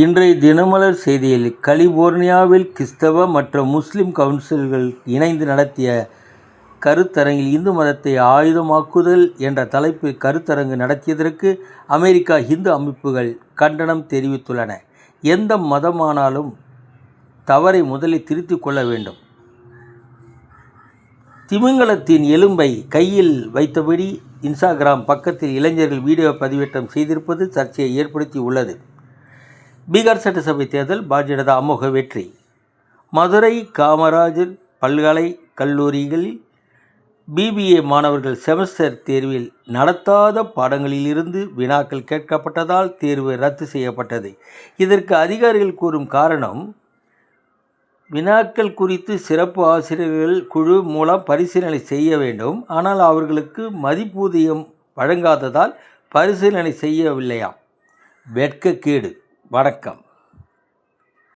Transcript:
இன்றைய தினமலர் செய்தியில் கலிபோர்னியாவில் கிறிஸ்தவ மற்றும் முஸ்லிம் கவுன்சில்கள் இணைந்து நடத்திய கருத்தரங்கில் இந்து மதத்தை ஆயுதமாக்குதல் என்ற தலைப்பில் கருத்தரங்கு நடத்தியதற்கு அமெரிக்கா இந்து அமைப்புகள் கண்டனம் தெரிவித்துள்ளன. எந்த மதமானாலும் தவறை முதலில் திருத்திக் கொள்ள வேண்டும். திமிங்கலத்தின் எலும்பை கையில் வைத்தபடி இன்ஸ்டாகிராம் பக்கத்தில் இளைஞர்கள் வீடியோ பதிவேற்றம் செய்திருப்பது சர்ச்சையை ஏற்படுத்தி உள்ளது. பீகார் சட்டசபை தேர்தல் பாஜக அமோக வெற்றி. மதுரை காமராஜர் பல்கலை கல்லூரிகளில் BBA மாணவர்கள் செமஸ்டர் தேர்வில் நடத்தாத பாடங்களிலிருந்து வினாக்கள் கேட்கப்பட்டதால் தேர்வு ரத்து செய்யப்பட்டது. இதற்கு அதிகாரிகள் கூறும் காரணம், வினாக்கள் குறித்து சிறப்பு ஆசிரியர்கள் குழு மூலம் பரிசீலனை செய்ய வேண்டும். ஆனால் அவர்களுக்கு மதிப்பூதியம் வழங்காததால் பரிசீலனை செய்யவில்லையாம். வெட்கக்கேடு. வணக்கம்.